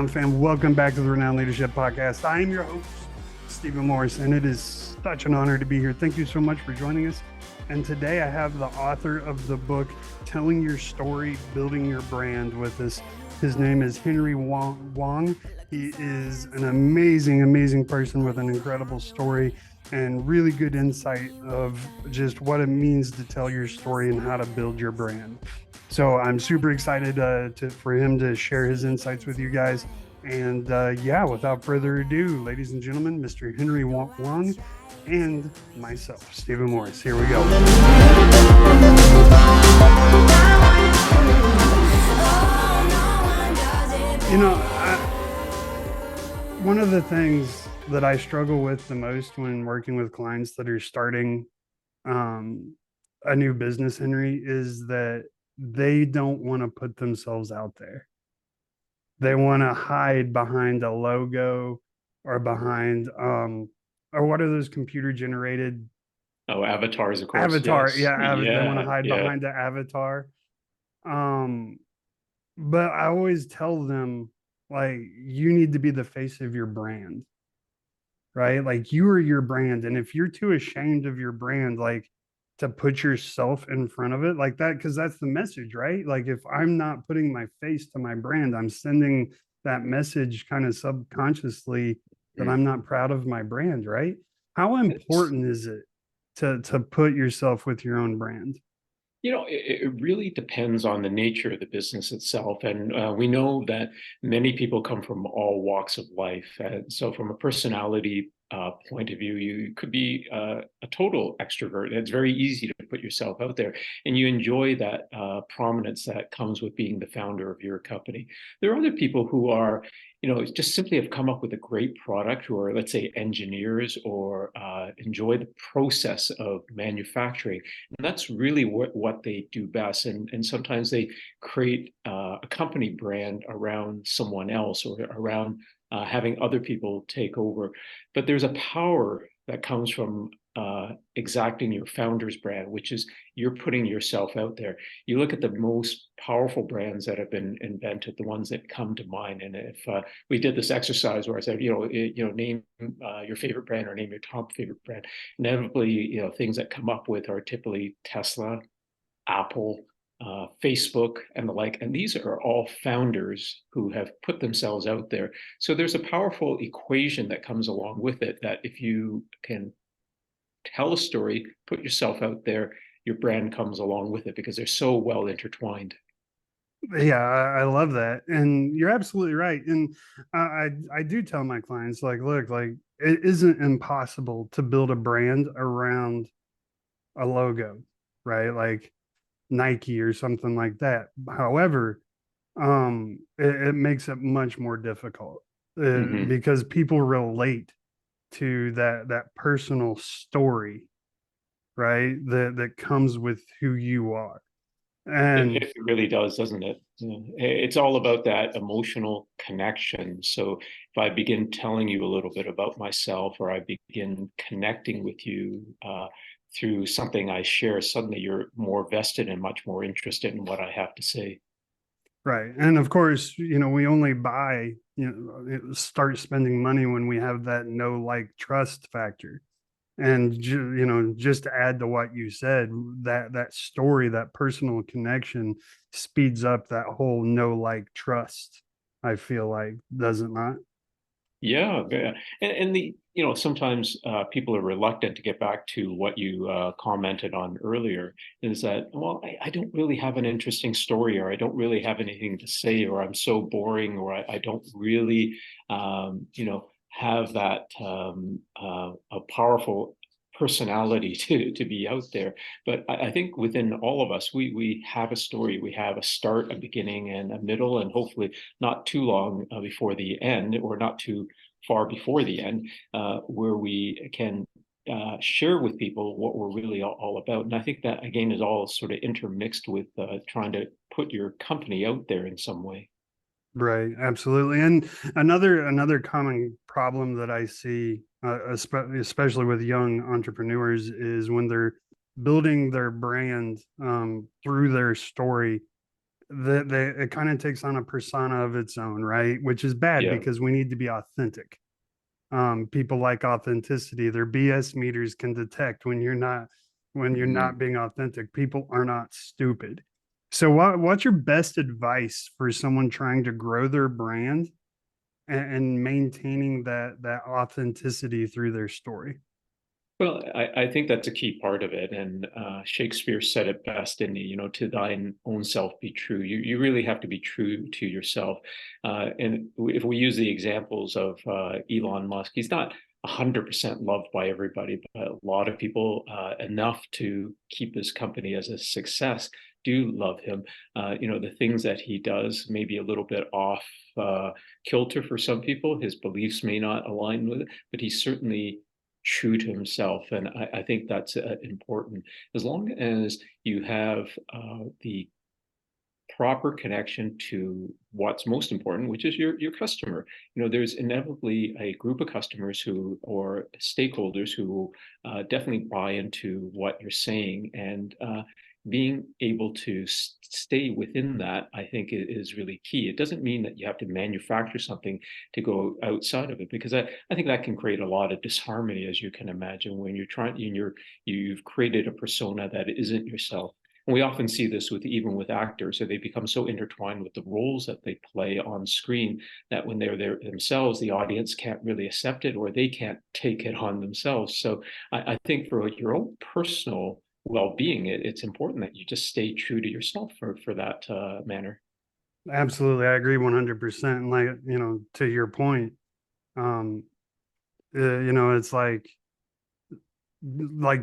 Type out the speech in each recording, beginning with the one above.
Fam, welcome back to the Renowned Leadership Podcast. I am your host, Stephen Morris, and it is such an honor to be here. Thank you so much for joining us. And today I have the author of the book, Telling Your Story, Building Your Brand with us. His name is Henry Wong. He is an amazing person with an incredible story and really good insight of just what it means to tell your story and how to build your brand. So I'm super excited for him to share his insights with you guys. And without further ado, ladies and gentlemen, Mr. Henry Wong and myself, Stephen Morris. Here we go. One of the things that I struggle with the most when working with clients that are starting a new business, Henry, is that they don't want to put themselves out there. They want to hide behind a logo or behind or what are those computer generated avatars, of course. Avatar, yes. They want to hide behind the avatar. But I always tell them, like, you need to be the face of your brand, right? Like, you are your brand, and if you're too ashamed of your brand, like, to put yourself in front of it like that, because that's the message, right? Like, if I'm not putting my face to my brand, I'm sending that message kind of subconsciously that I'm not proud of my brand, right? How important is it to put yourself with your own brand? It really depends on the nature of the business itself. And we know that many people come from all walks of life. And so from a personality point of view, you could be a total extrovert. It's very easy to put yourself out there, and you enjoy that prominence that comes with being the founder of your company. There are other people who are, just simply have come up with a great product, who are, let's say, engineers or enjoy the process of manufacturing. And that's really what they do best. And sometimes they create a company brand around someone else or around having other people take over. But there's a power that comes from exacting your founder's brand, which is you're putting yourself out there. You look at the most powerful brands that have been invented, the ones that come to mind. And if we did this exercise where I said, name your favorite brand or name your top favorite brand, inevitably, things that come up with are typically Tesla, Apple, Facebook, and the like. And these are all founders who have put themselves out there. So there's a powerful equation that comes along with it, that if you can tell a story, put yourself out there, your brand comes along with it, because they're so well intertwined. Yeah, I love that. And you're absolutely right. And I do tell my clients, like, look, like, it isn't impossible to build a brand around a logo, right? Like Nike or something like that. However, it makes it much more difficult because people relate to that personal story, right? That comes with who you are. And it really does, doesn't it? It's all about that emotional connection. So if I begin telling you a little bit about myself, or I begin connecting with you through something I share, suddenly you're more vested and much more interested in what I have to say. right. And of course, we only start spending money when we have that know, like, trust factor. And just to add to what you said, that story, that personal connection speeds up that whole know, like, trust. I feel like, does it not? Yeah, and sometimes people are reluctant to get back to what you commented on earlier. Is that, well, I don't really have an interesting story, or I don't really have anything to say, or I'm so boring, or I don't really, have that a powerful personality to be out there. But I think within all of us, we have a story. We have a start, a beginning, and a middle, and hopefully not too long before the end, or not too far before the end, where we can share with people what we're really all about. And I think that, again, is all sort of intermixed with trying to put your company out there in some way. Right, absolutely. And another common problem that I see, especially with young entrepreneurs, is when they're building their brand through their story, that it kind of takes on a persona of its own, right? Which is bad Yeah. because we need to be authentic. People like authenticity. Their BS meters can detect when you're not Mhm. being authentic. People are not stupid. So what's your best advice for someone trying to grow their brand and maintaining that authenticity through their story? Well, I think that's a key part of it. And Shakespeare said it best, didn't he? You know, to thine own self be true. You really have to be true to yourself. And if we use the examples of Elon Musk, he's not 100% loved by everybody, but a lot of people, enough to keep his company as a success, do love him. You know, the things that he does may be a little bit off kilter for some people. His beliefs may not align with it, but he's certainly true to himself. And I think that's important. As long as you have the proper connection to what's most important, which is your customer. You know, there's inevitably a group of customers who or stakeholders who definitely buy into what you're saying, and being able to stay within that, I think, is really key. It doesn't mean that you have to manufacture something to go outside of it, because I think that can create a lot of disharmony, as you can imagine, when you've created a persona that isn't yourself. And we often see this with even with actors, so they become so intertwined with the roles that they play on screen that when they're there themselves, the audience can't really accept it, or they can't take it on themselves. So I think for your own personal well-being, it's important that you just stay true to yourself for that manner. Absolutely, I agree 100%. And like, to your point, um, it's like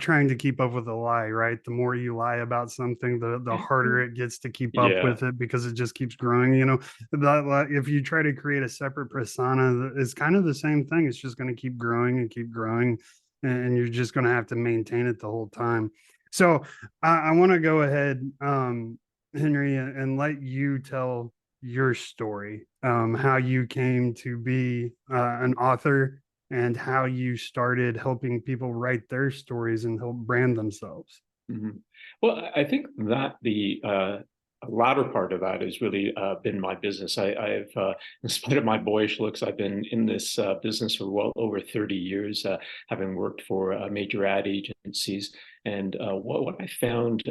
trying to keep up with a lie, right? The more you lie about something, the harder it gets to keep up Yeah. with it because it just keeps growing. If you try to create a separate persona, it's kind of the same thing. It's just going to keep growing and keep growing, and you're just going to have to maintain it the whole time. So I want to go ahead, Henry, and let you tell your story, how you came to be an author and how you started helping people write their stories and help brand themselves. Mhm. Well, I think that the latter part of that has really been my business. I've, in spite of my boyish looks, I've been in this business for well over 30 years, having worked for major ad agencies. And what I found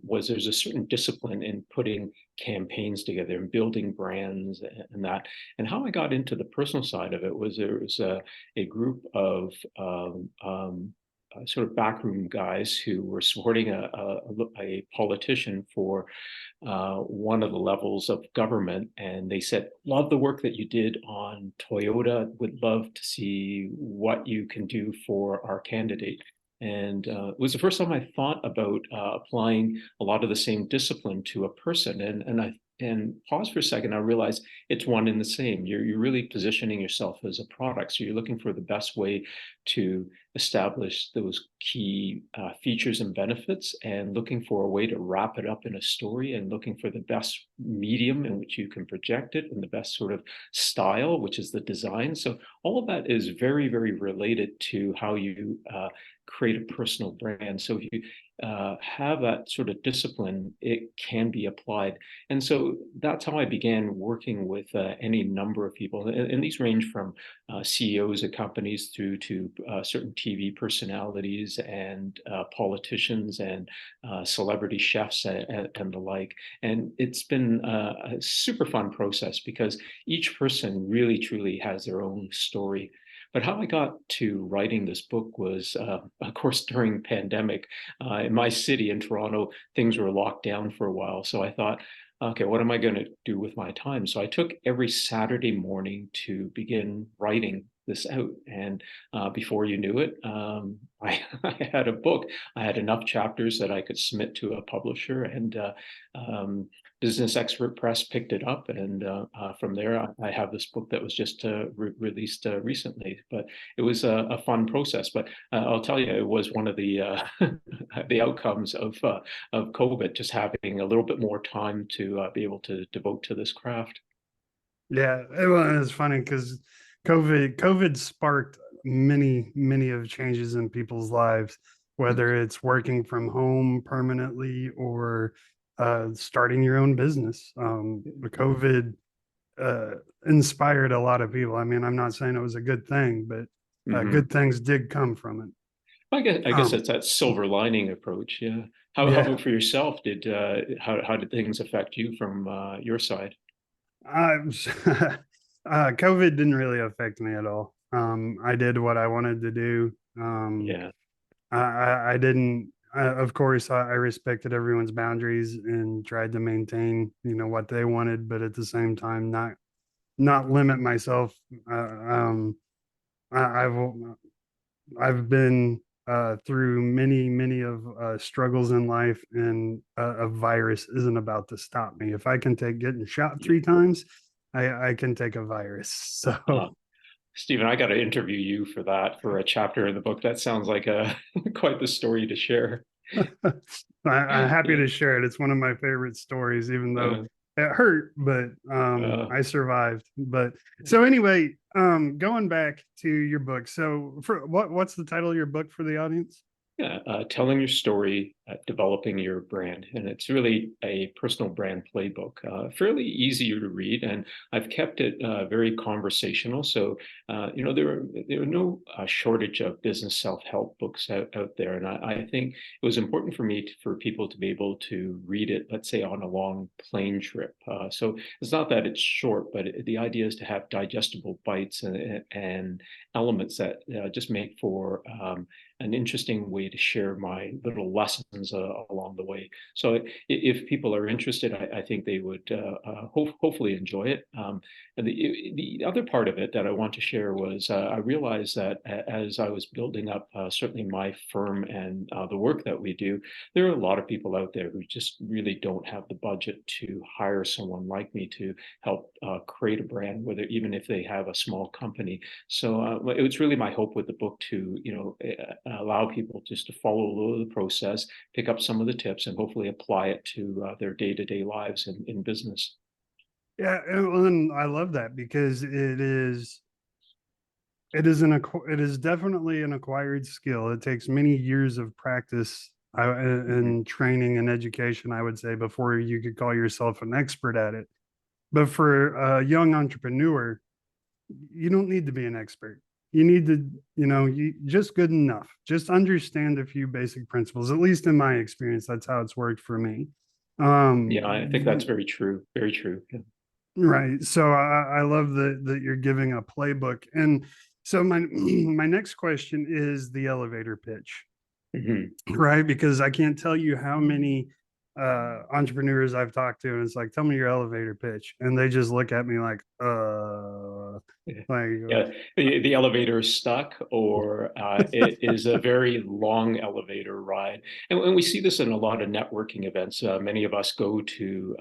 was there's a certain discipline in putting campaigns together and building brands and that. And how I got into the personal side of it was there was a group of sort of backroom guys who were supporting a politician for one of the levels of government. And they said, love the work that you did on Toyota, would love to see what you can do for our candidate. And it was the first time I thought about applying a lot of the same discipline to a person. And pause for a second. I realized it's one and the same. You're really positioning yourself as a product. So you're looking for the best way to establish those key features and benefits, and looking for a way to wrap it up in a story, and looking for the best medium in which you can project it, and the best sort of style, which is the design. So all of that is very, very related to how you create a personal brand. So if you have that sort of discipline, it can be applied. And so that's how I began working with any number of people. And these range from CEOs of companies through to certain TV personalities and politicians and celebrity chefs and the like. And it's been a super fun process because each person really truly has their own story. But how I got to writing this book was, of course, during pandemic. In my city in Toronto, things were locked down for a while. So I thought, okay, what am I going to do with my time? So I took every Saturday morning to begin writing this out. And before you knew it, I had a book. I had enough chapters that I could submit to a publisher, and Business Expert Press picked it up. And from there, I have this book that was just released recently. But it was a fun process. But I'll tell you, it was one of the the outcomes of COVID, just having a little bit more time to be able to devote to this craft. Yeah, it's funny because COVID sparked many of changes in people's lives. whether it's working from home permanently or starting your own business. The COVID uh, inspired a lot of people. I mean, I'm not saying it was a good thing, but Hmm. good things did come from it. I guess Um, that's that silver lining approach. Yeah. How yeah, about for yourself? How did things affect you from your side? I was, COVID didn't really affect me at all. I did what I wanted to do. Yeah. I didn't. Of course, I respected everyone's boundaries and tried to maintain, what they wanted, but at the same time, not limit myself. I've been through many of struggles in life, and a virus isn't about to stop me. If I can take getting shot Yeah. 3 times, I can take a virus. So Uh, Stephen, I got to interview you for that for a chapter in the book. That sounds like a quite the story to share. I'm happy Yeah. to share it. It's one of my favorite stories, even though Uh, it hurt, but uh, I survived. But so anyway, going back to your book. So for what's the title of your book for the audience? Yeah, telling your story, developing your brand, and it's really a personal brand playbook. Fairly easy to read, and I've kept it very conversational. So, there are no shortage of business self help books out there, and I think it was important for me for people to be able to read it. Let's say on a long plane trip. So it's not that it's short, but the idea is to have digestible bites and elements that just make for an interesting way to share my little lessons along the way. So if people are interested, I think they would hopefully enjoy it. And the other part of it that I want to share was I realized that as I was building up certainly my firm and the work that we do, there are a lot of people out there who just really don't have the budget to hire someone like me to help create a brand, whether even if they have a small company. So it's really my hope with the book to, allow people just to follow the process, pick up some of the tips, and hopefully apply it to their day-to-day lives in business. Yeah, and I love that because it is definitely an acquired skill. It takes many years of practice Mhm. and training and education, I would say, before you could call yourself an expert at it. But for a young entrepreneur, you don't need to be an expert. You need to, you just good enough. Just understand a few basic principles. At least in my experience, that's how it's worked for me. Yeah, I think that's Um, very true. Very true. Yeah. right. So I love that you're giving a playbook. And so my my next question is the elevator pitch, Mhm. right? Because I can't tell you how many entrepreneurs I've talked to, and it's like, tell me your elevator pitch, and they just look at me like, Yeah. like Yeah, the elevator is stuck, or it is a very long elevator ride. And we see this in a lot of networking events. Many of us go to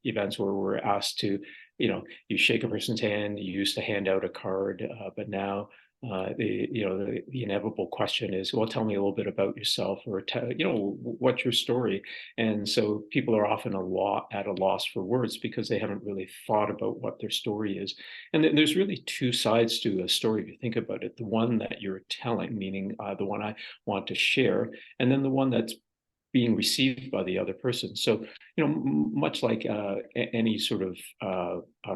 events where we're asked to, you shake a person's hand. You used to hand out a card, but now the inevitable question is, well, tell me a little bit about yourself, or what's your story? And so people are often at a loss for words because they haven't really thought about what their story is. And there's really two sides to a story if you think about it. The one that you're telling, meaning the one I want to share, and then the one that's being received by the other person. So, much like any sort of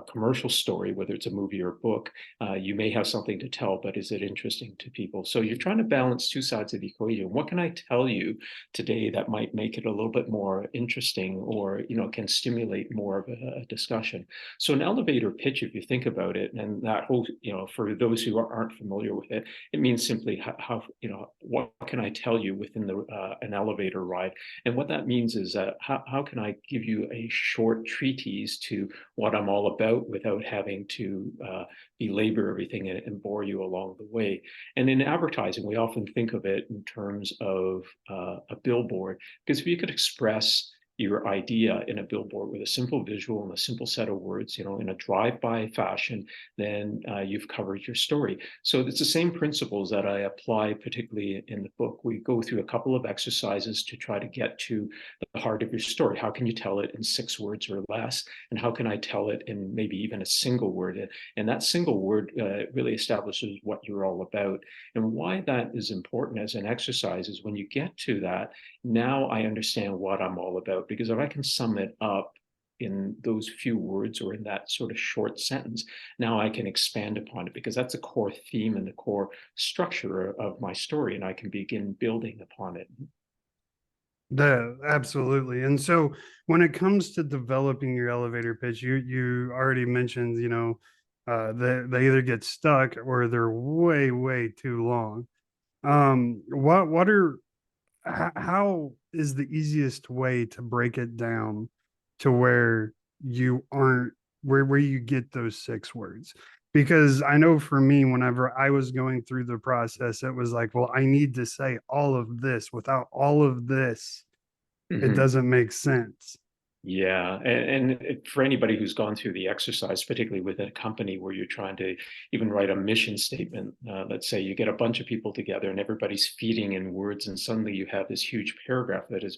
commercial story, whether it's a movie or a book, you may have something to tell, but is it interesting to people? So you're trying to balance two sides of the equation. What can I tell you today that might make it a little bit more interesting, or can stimulate more of a discussion? So an elevator pitch, if you think about it, and that whole, for those who aren't familiar with it, it means simply how what can I tell you within the an elevator ride? And what that means is how can I give you a short treatise to what I'm all about without having to belabor everything and bore you along the way? And in advertising, we often think of it in terms of a billboard, because if you could express your idea in a billboard with a simple visual and a simple set of words, in a drive-by fashion, then you've covered your story. So it's the same principles that I apply, particularly in the book. We go through a couple of exercises to try to get to the heart of your story. How can you tell it in 6 words or less? And how can I tell it in maybe even a single word? And that single word really establishes what you're all about. And why that is important as an exercise is when you get to that, now I understand what I'm all about. Because if I can sum it up in those few words or in that sort of short sentence, now I can expand upon it because that's a core theme and the core structure of my story, and I can begin building upon it. Absolutely. And so when it comes to developing your elevator pitch, you already mentioned, they either get stuck or they're way too long. What are how is the easiest way to break it down to where you aren't where you get those 6 words? Because I know for me, whenever I was going through the process, it was like, well, I need to say all of this. Without all of this, it Mhm. doesn't make sense. Yeah, and for anybody who's gone through the exercise, particularly with a company where you're trying to even write a mission statement, let's say you get a bunch of people together and everybody's feeding in words, and suddenly you have this huge paragraph that is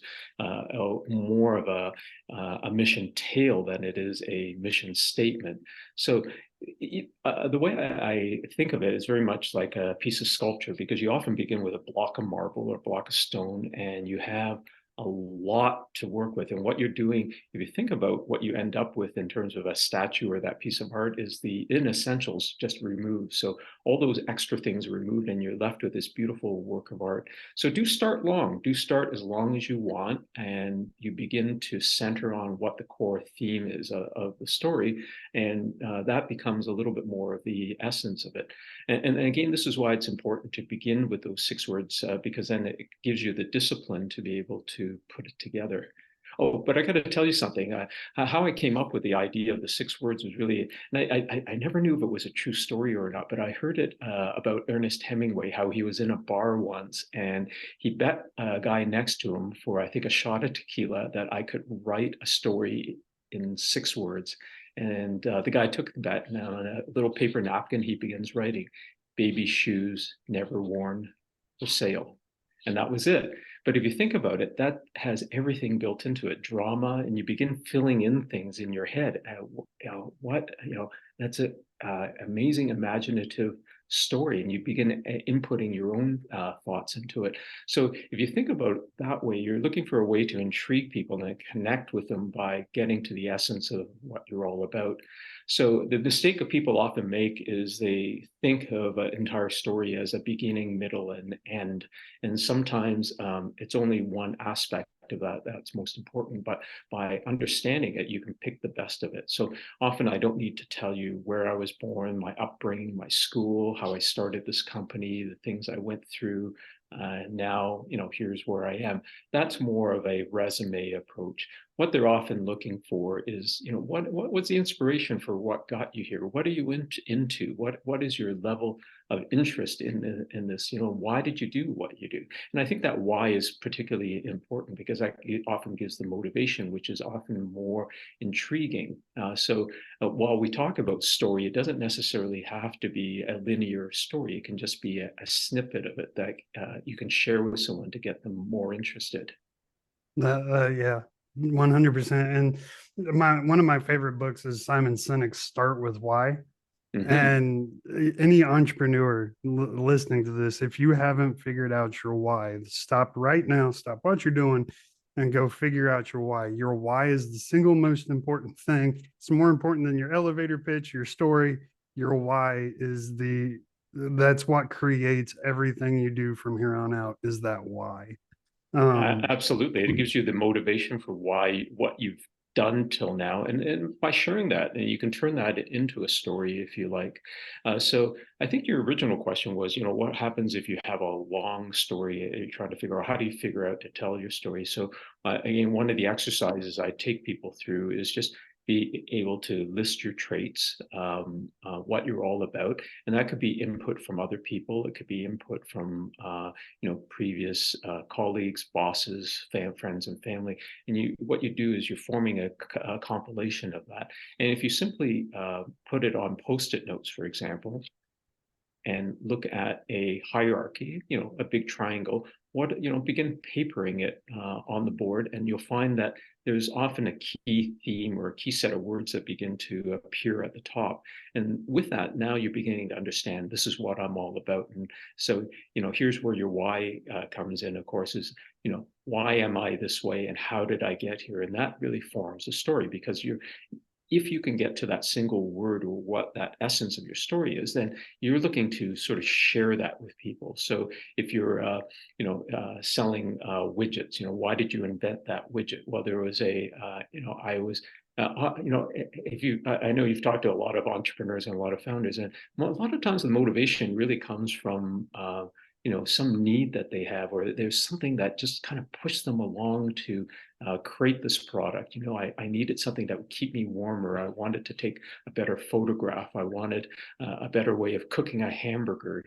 more of a mission tale than it is a mission statement. So the way I think of it is very much like a piece of sculpture, because you often begin with a block of marble or a block of stone, and you have a lot to work with. And what you're doing, if you think about what you end up with in terms of a statue or that piece of art, is the inessentials just removed. So all those extra things are removed, and you're left with this beautiful work of art. So do start long, do start as long as you want, and you begin to center on what the core theme is of the story. And that becomes a little bit more of the essence of it. And again, this is why it's important to begin with those 6 words, because then it gives you the discipline to be able to put it together. Oh, but I got to tell you something. How I came up with the idea of the 6 words was really, and I never knew if it was a true story or not, but I heard it about Ernest Hemingway, how he was in a bar once and he bet a guy next to him for, I think, a shot of tequila that I could write a story in 6 words. And the guy took the bet, and on a little paper napkin, he begins writing, baby shoes never worn for sale. And that was it. But if you think about it, that has everything built into it, drama, and you begin filling in things in your head. That's an amazing imaginative story, and you begin inputting your own thoughts into it. So if you think about it that way, you're looking for a way to intrigue people and connect with them by getting to the essence of what you're all about. So the mistake that people often make is they think of an entire story as a beginning, middle, and end. And sometimes it's only one aspect of that that's most important, but by understanding it, you can pick the best of it. So often I don't need to tell you where I was born, my upbringing, my school, how I started this company, the things I went through. Now, here's where I am. That's more of a resume approach. What they're often looking for is, what was the inspiration for what got you here? What are you into? What is your level of interest in this? Why did you do what you do? And I think that why is particularly important because it often gives the motivation, which is often more intriguing. So while we talk about story, it doesn't necessarily have to be a linear story. It can just be a snippet of it that you can share with someone to get them more interested. Yeah, 100%. And one of my favorite books is Simon Sinek's Start with Why. Mm-hmm. And any entrepreneur listening to this, if you haven't figured out your why, stop right now, stop what you're doing, and go figure out your why. Your why is the single most important thing. It's more important than your elevator pitch, your story. Your why is that's what creates everything you do from here on out, is that why. Um, Absolutely. It gives you the motivation for why what you've done till now. And by sharing that, and you can turn that into a story if you like. So I think your original question was, what happens if you have a long story and you're trying to figure out how do you figure out to tell your story? So again, one of the exercises I take people through is just be able to list your traits, what you're all about, and that could be input from other people. It could be input from previous colleagues, bosses, friends, and family. And what you do is you're forming a compilation of that. And if you simply put it on post-it notes, for example, and look at a hierarchy, a big triangle, begin papering it on the board, and you'll find that there's often a key theme or a key set of words that begin to appear at the top. And with that, now you're beginning to understand this is what I'm all about. And so, here's where your why comes in, of course, is, why am I this way and how did I get here? And that really forms a story, because if you can get to that single word or what that essence of your story is, then you're looking to sort of share that with people. So if you're, selling widgets, why did you invent that widget? Well, there was I was, if you, I know you've talked to a lot of entrepreneurs and a lot of founders, and a lot of times the motivation really comes from, some need that they have, or there's something that just kind of pushed them along to create this product. I needed something that would keep me warmer. I wanted to take a better photograph. I wanted a better way of cooking a hamburger.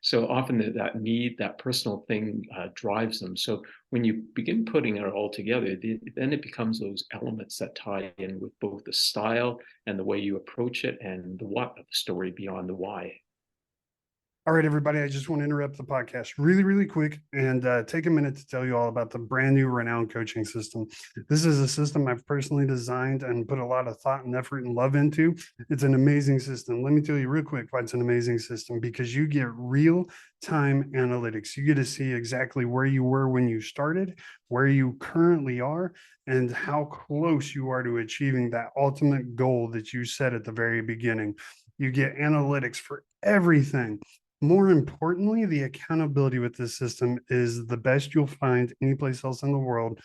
So often that need, that personal thing, drives them. So when you begin putting it all together, then it becomes those elements that tie in with both the style and the way you approach it, and the what of the story beyond the why. All right, everybody, I just want to interrupt the podcast really, really quick and take a minute to tell you all about the brand new Renown coaching system. This is a system I've personally designed and put a lot of thought and effort and love into. It's an amazing system. Let me tell you real quick why it's an amazing system, because you get real time analytics. You get to see exactly where you were when you started, where you currently are, and how close you are to achieving that ultimate goal that you set at the very beginning. You get analytics for everything. More importantly, the accountability with this system is the best you'll find anyplace else in the world.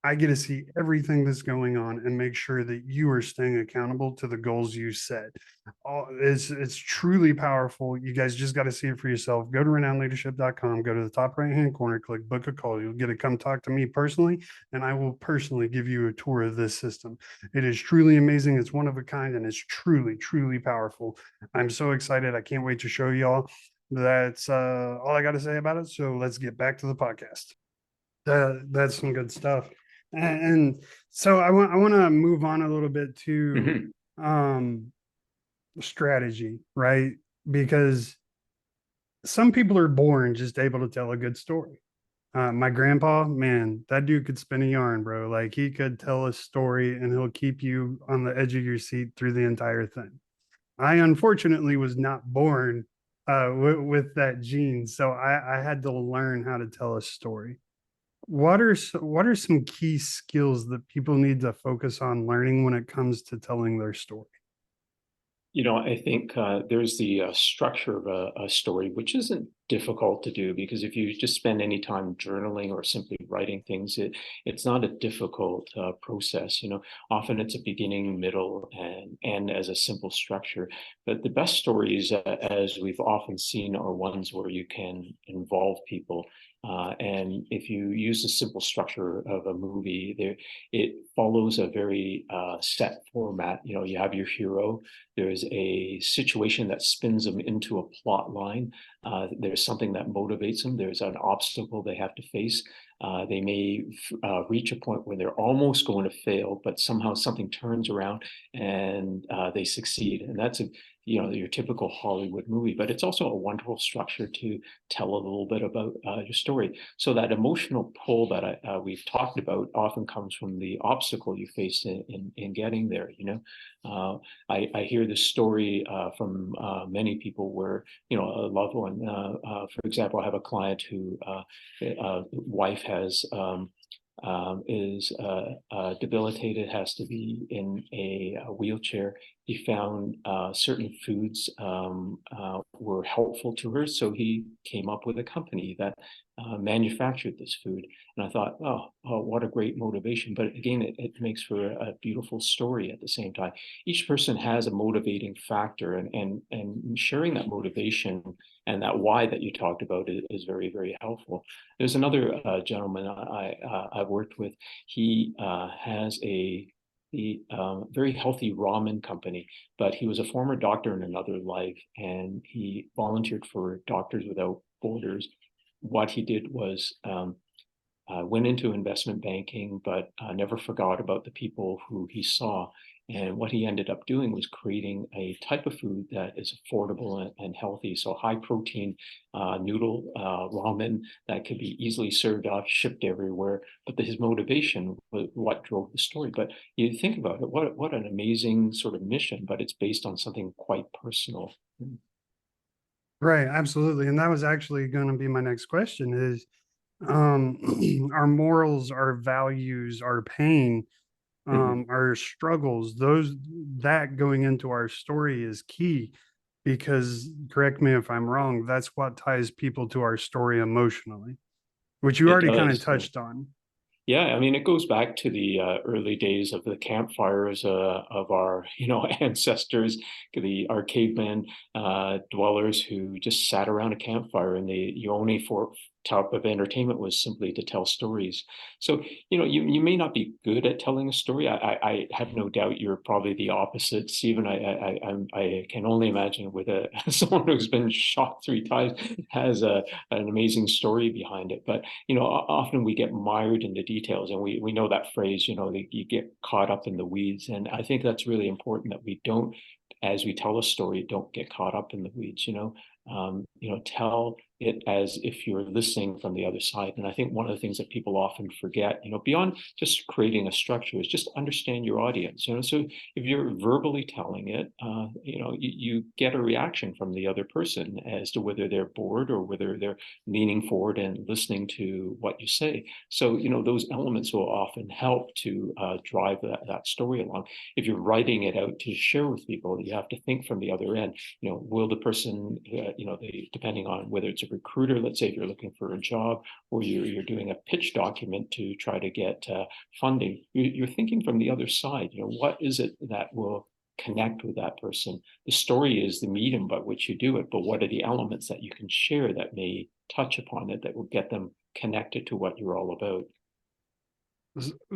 I get to see everything that's going on and make sure that you are staying accountable to the goals you set. It's truly powerful. You guys just got to see it for yourself. Go to renownleadership.com, go to the top right hand corner, click book a call. You'll get to come talk to me personally, and I will personally give you a tour of this system. It is truly amazing. It's one of a kind, and it's truly, truly powerful. I'm so excited. I can't wait to show y'all. That's all I got to say about it. So let's get back to the podcast. That's some good stuff. And so I want to move on a little bit to strategy, right? Because some people are born just able to tell a good story. My grandpa, man, that dude could spin a yarn, bro. Like, he could tell a story and he'll keep you on the edge of your seat through the entire thing. I unfortunately was not born with that gene, so I had to learn how to tell a story. What are some key skills that people need to focus on learning when it comes to telling their story? I think there's the structure of a story, which isn't difficult to do, because if you just spend any time journaling or simply writing things, it's not a difficult process. Often it's a beginning, middle, and end as a simple structure. But the best stories, as we've often seen, are ones where you can involve people. And if you use the simple structure of a movie, it follows a very set format. You have your hero. There's a situation that spins them into a plot line. There's something that motivates them. There's an obstacle they have to face. They may reach a point where they're almost going to fail, but somehow something turns around and they succeed. And that's your typical Hollywood movie. But it's also a wonderful structure to tell a little bit about your story. So that emotional pull that we've talked about often comes from the obstacle you face in getting there. I hear this story from many people where, a loved one, for example, I have a client who wife is debilitated, has to be in a wheelchair. He found certain foods were helpful to her, so he came up with a company that manufactured this food. And I thought, oh, what a great motivation. But again, it makes for a beautiful story at the same time. Each person has a motivating factor, and sharing that motivation and that why that you talked about is very, very helpful. There's another gentleman I've worked with. He has a the very healthy ramen company, but he was a former doctor in another life, and he volunteered for Doctors Without Borders. What he did was went into investment banking, but never forgot about the people who he saw. And what he ended up doing was creating a type of food that is affordable and healthy. So high protein noodle ramen that could be easily served off, shipped everywhere. But his motivation was what drove the story. But you think about it, what an amazing sort of mission, but it's based on something quite personal. Right, absolutely. And that was actually going to be my next question is our morals, our values, our pain, Mhm. our struggles, those that going into our story is key because correct me if I'm wrong, that's what ties people to our story emotionally, which you It already kind of does. touched on. Yeah, I mean, it goes back to the early days of the campfires of our, ancestors, our caveman dwellers who just sat around a campfire, and the only for type of entertainment was simply to tell stories. So, you may not be good at telling a story. I have no doubt you're probably the opposite, Stephen. I can only imagine with someone who's been shot 3 times has an amazing story behind it. But often we get mired in the details, and we know that phrase, that you get caught up in the weeds. And I think that's really important that we don't, as we tell a story, don't get caught up in the weeds, tell it as if you're listening from the other side. And I think one of the things that people often forget, beyond just creating a structure, is just understand your audience. So if you're verbally telling it, you get a reaction from the other person as to whether they're bored or whether they're leaning forward and listening to what you say. So, those elements will often help to drive that story along. If you're writing it out to share with people, you have to think from the other end. Will the person, depending on whether it's a recruiter, let's say if you're looking for a job, or you're doing a pitch document to try to get funding, you're thinking from the other side. What is it that will connect with that person? The story is the medium by which you do it, but what are the elements that you can share that may touch upon it, that will get them connected to what you're all about?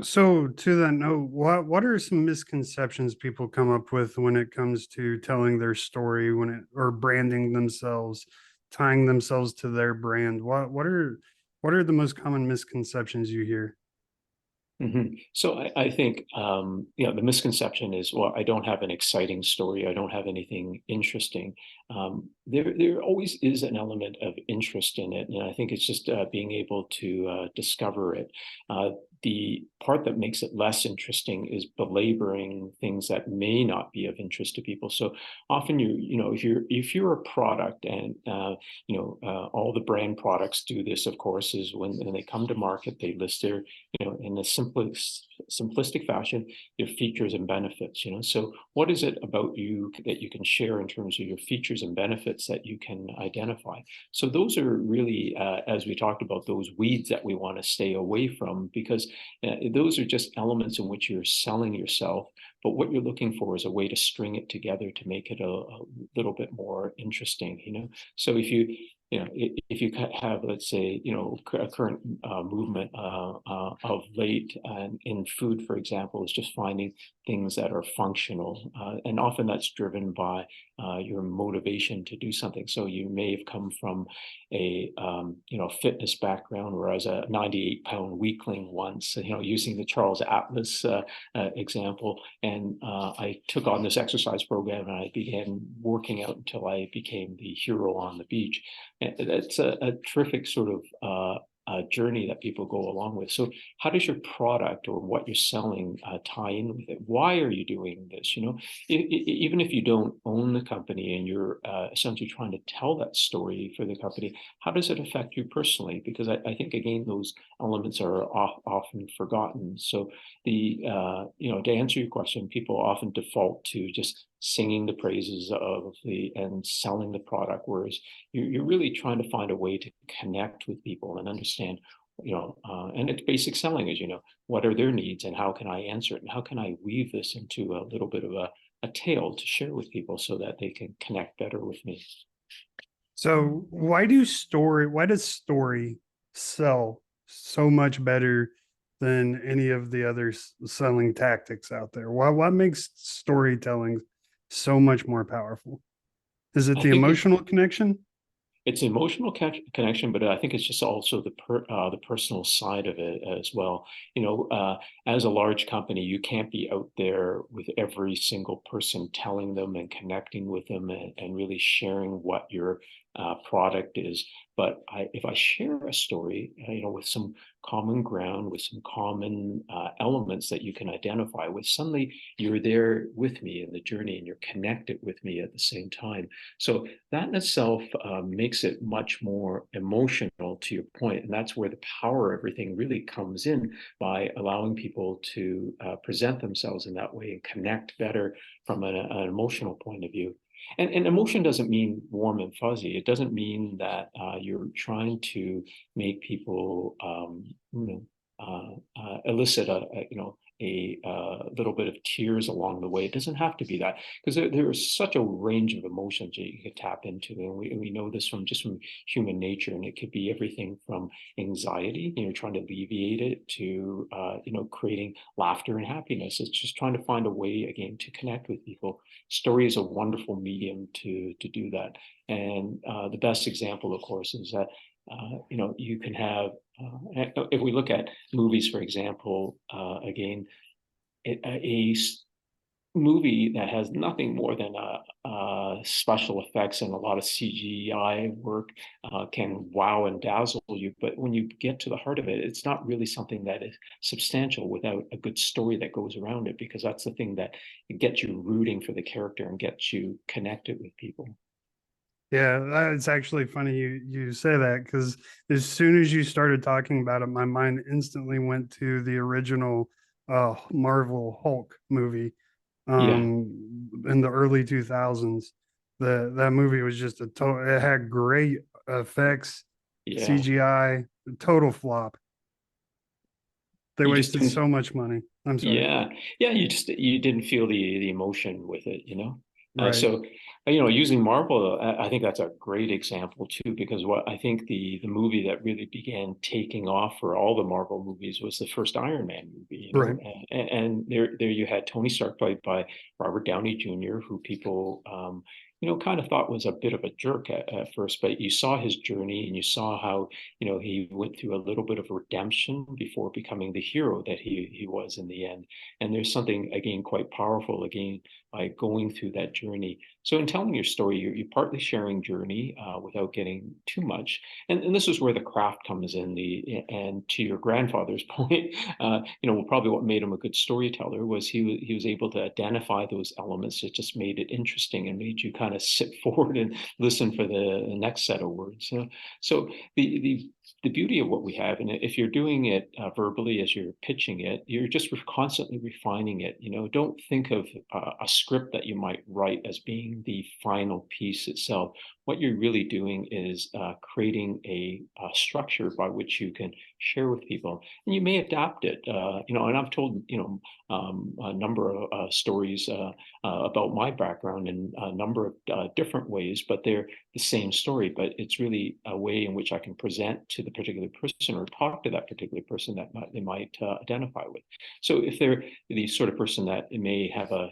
So to that note, what are some misconceptions people come up with when it comes to telling their story when it or branding themselves, tying themselves to their brand? What are the most common misconceptions you hear? So I think the misconception is, well, I don't have an exciting story. I don't have anything interesting. There always is an element of interest in it, and I think it's just being able to discover it. The part that makes it less interesting is belaboring things that may not be of interest to people. So often, if you're a product, and all the brand products do this, of course, is when they come to market, they list their, in a simplistic fashion, your features and benefits. So what is it about you that you can share in terms of your features and benefits that you can identify? So those are really, as we talked about, those weeds that we want to stay away from, because those are just elements in which you're selling yourself. But what you're looking for is a way to string it together to make it a little bit more interesting. So if you have, let's say, a current movement of late, in food, for example, is just finding things that are functional, and often that's driven by your motivation to do something. So you may have come from a fitness background, or as a 98-pound weakling once, using the Charles Atlas example, and I took on this exercise program, and I began working out until I became the hero on the beach. And that's a terrific sort of journey that people go along with. So how does your product or what you're selling tie in with it? Why are you doing this? Even if you don't own the company, and you're essentially trying to tell that story for the company, how does it affect you personally? Because I think, again, those elements are often forgotten. So to answer your question, people often default to just singing the praises of and selling the product, whereas you're really trying to find a way to connect with people and understand, and it's basic selling is, what are their needs and how can I answer it? And how can I weave this into a little bit of a tale to share with people so that they can connect better with me? So why does story sell so much better than any of the other selling tactics out there? What makes storytelling so much more powerful? Is it I the think emotional connection? it's emotional connection, but I think it's just also the personal side of it as well. As a large company, you can't be out there with every single person telling them and connecting with them and really sharing what your product is. But if I share a story, with some common ground, with some common elements that you can identify with, suddenly you're there with me in the journey and you're connected with me at the same time. So that in itself makes it much more emotional, to your point, and that's where the power of everything really comes in, by allowing people to present themselves in that way and connect better from an emotional point of view. And emotion doesn't mean warm and fuzzy. It doesn't mean that you're trying to make people elicit a little bit of tears along the way. It doesn't have to be that, because there is such a range of emotions that you can tap into, and we know this from human nature, and it could be everything from anxiety, trying to alleviate it, to creating laughter and happiness. It's just trying to find a way again to connect with people. Story is a wonderful medium to do that, and the best example, of course, is that you can have, if we look at movies, for example, again, a movie that has nothing more than special effects and a lot of CGI work can wow and dazzle you. But when you get to the heart of it, it's not really something that is substantial without a good story that goes around it, because that's the thing that gets you rooting for the character and gets you connected with people. Yeah, it's actually funny you say that, because as soon as you started talking about it, my mind instantly went to the original Marvel Hulk movie Yeah, in the early 2000s. That movie was just it had great effects, yeah. CGI, total flop. They You just wasted didn't. so much money. I'm sorry. Yeah, yeah. You didn't feel the emotion with it, Right. So, using Marvel, I think that's a great example too, because what I think the movie that really began taking off for all the Marvel movies was the first Iron Man movie, Right. and there you had Tony Stark, played by Robert Downey Jr., who people kind of thought was a bit of a jerk at first, but you saw his journey and you saw how he went through a little bit of redemption before becoming the hero that he was in the end. And there's something, again, quite powerful, again, by going through that journey. So in telling your story, you're partly sharing journey without getting too much. And this is where the craft comes in. And to your grandfather's point, probably what made him a good storyteller was he was able to identify those elements that just made it interesting and made you kind of sit forward and listen for the next set of words. So the beauty of what we have, and if you're doing it verbally as you're pitching it, you're just constantly refining it. Don't think of a script that you might write as being the final piece itself. What you're really doing is creating a structure by which you can share with people, and you may adapt it. And I've told a number of stories about my background in a number of different ways, but they're the same story. But it's really a way in which I can present to the particular person or talk to that particular person that they might identify with. So if they're the sort of person that may have a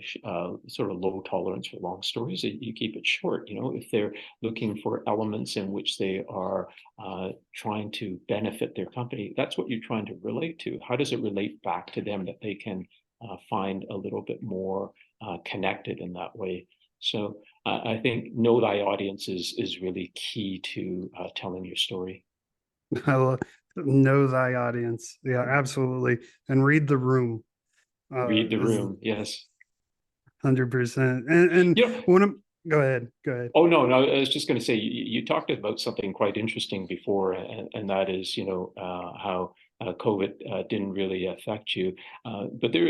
sort of low tolerance for long stories, you keep it short. If they're looking for elements in which they are trying to benefit their company, that's what you're trying to relate to. How does it relate back to them that they can find a little bit more connected in that way? So I think know thy audience is really key to telling your story. Know thy audience. Yeah, absolutely. And read the room Read the is room. Yes. 100%. And You know, one of go ahead. Go ahead. Oh no, no. I was just going to say you talked about something quite interesting before, and that is how COVID didn't really affect you, but there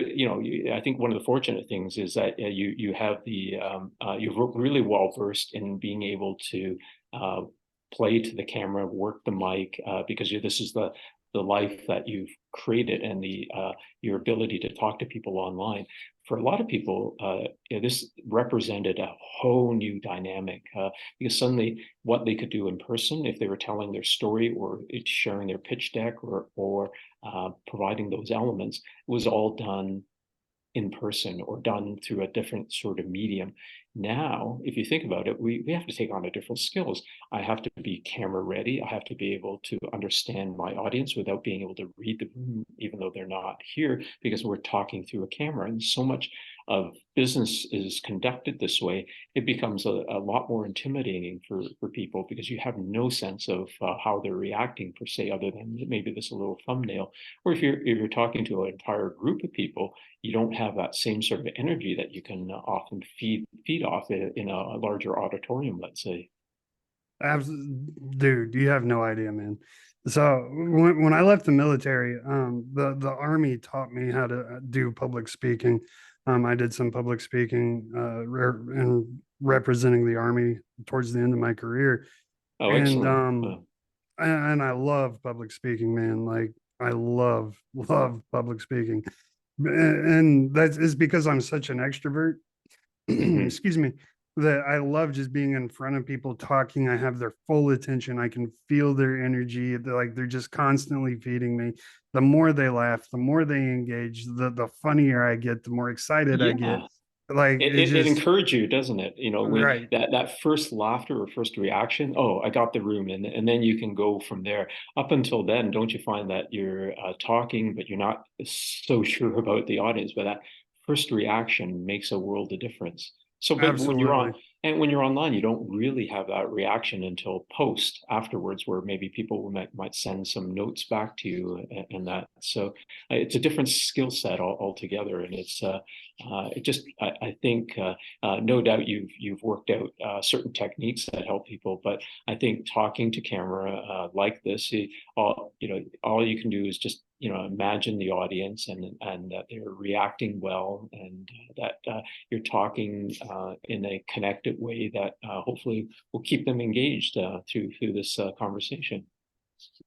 I think one of the fortunate things is that you have you're really well versed in being able to uh, play to the camera, work the mic, because this is the life that you've created, and the your ability to talk to people online. for a lot of people, this represented a whole new dynamic because suddenly what they could do in person, if they were telling their story or sharing their pitch deck or providing those elements, was all done in person or done through a different sort of medium. Now, if you think about it, we have to take on a different skills. I have to be camera ready. I have to be able to understand my audience without being able to read the room, even though they're not here, because we're talking through a camera. And so much of business is conducted this way, it becomes a lot more intimidating for people because you have no sense of how they're reacting per se, other than maybe this little thumbnail. Or if you're talking to an entire group of people, you don't have that same sort of energy that you can often feed off in a larger auditorium, let's say. Dude, you have no idea, man. So when I left the military, the army taught me how to do public speaking. I did some public speaking and representing the army towards the end of my career, Oh, and excellent. I love public speaking, man. Like I love public speaking, and that is because I'm such an extrovert. Mhm. Excuse me, that I love just being in front of people talking. I have their full attention. I can feel their energy. They're just constantly feeding me. The more they laugh, the more they engage, the funnier I get, the more excited I get. Yeah. Like It, it it, it just encourages you, doesn't it? You know, when right. that first laughter or first reaction, oh, I got the room, and then you can go from there. Up until then, don't you find that you're talking, but you're not so sure about the audience, but that first reaction makes a world of difference. So, but Absolutely. when you're online, you don't really have that reaction until post afterwards, where maybe people might send some notes back to you and that. So it's a different skill set altogether, and it just I think no doubt you've worked out certain techniques that help people, but I think talking to camera like this, all you can do is just imagine the audience and that they're reacting well, and that you're talking in a connected way that hopefully will keep them engaged through this conversation.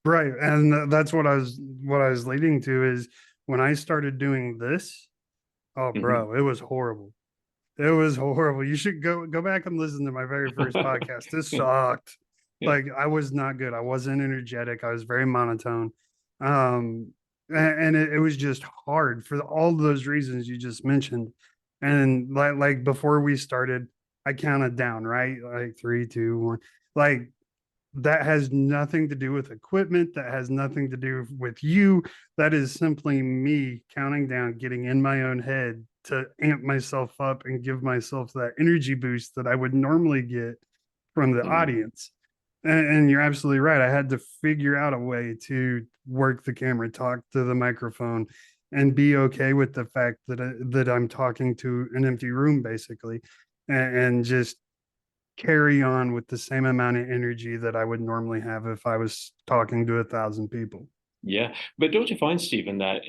Right. And that's what I was leading to is when I started doing this, oh Hmm. bro, it was horrible. It was horrible. You should go back and listen to my very first podcast. This Yeah, sucked. yeah. Like I was not good. I wasn't energetic. I was very monotone. Um, and it was just hard for all those reasons you just mentioned. And like before we started, I counted down, right? Like three, two, one. Like that has nothing to do with equipment. That has nothing to do with you. That is simply me counting down, getting in my own head to amp myself up and give myself that energy boost that I would normally get from the Mhm. audience. And you're absolutely right. I had to figure out a way to work the camera, talk to the microphone, and be okay with the fact that I'm talking to an empty room, basically, and just carry on with the same amount of energy that I would normally have if I was talking to 1,000 people. Yeah, but don't you find, Stephen, that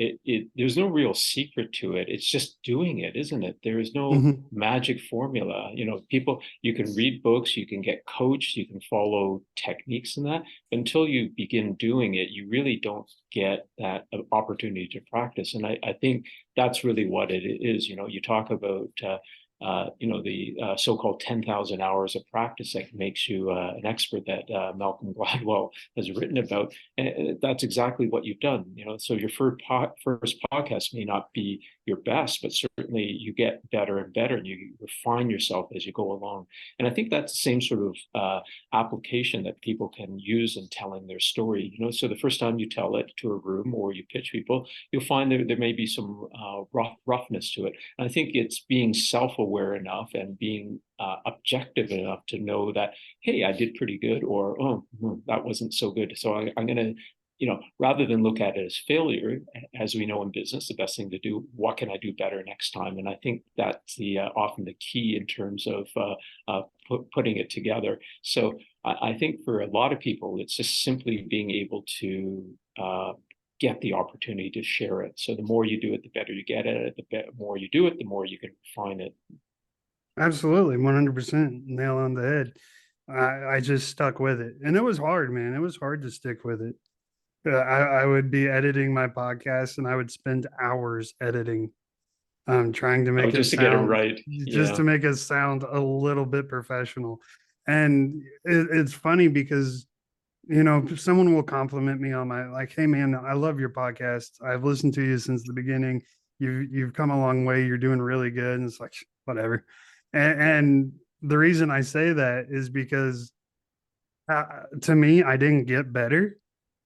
there's no real secret to it. It's just doing it, isn't it? There is no Mhm. magic formula. People, you can read books, you can get coached, you can follow techniques and that. But until you begin doing it, you really don't get that opportunity to practice. And I think that's really what it is. You talk about the so-called 10,000 hours of practice that makes you an expert that Malcolm Gladwell has written about. And that's exactly what you've done. So your first podcast may not be your best, but certainly you get better and better, and you refine yourself as you go along. And I think that's the same sort of application that people can use in telling their story. So the first time you tell it to a room or you pitch people, you'll find there may be some roughness to it. And I think it's being self-aware enough and being objective enough to know that, hey, I did pretty good, or oh, that wasn't so good. So I'm going to, rather than look at it as failure, as we know in business, the best thing to do, what can I do better next time? And I think that's the often the key in terms of putting it together. So I think for a lot of people, it's just simply being able to get the opportunity to share it. So the more you do it, the better you get at it. The more you do it, the more you can refine it. Absolutely, 100% nail on the head. I just stuck with it, and it was hard, man. It was hard to stick with it. I would be editing my podcast, and I would spend hours editing, trying to Oh, make it just to get it sound, right. just Yeah. to make it sound a little bit professional. And it's funny because someone will compliment me on my, like, hey man, I love your podcast. I've listened to you since the beginning. You've come a long way. You're doing really good. And it's like, whatever. And the reason I say that is because to me, I didn't get better.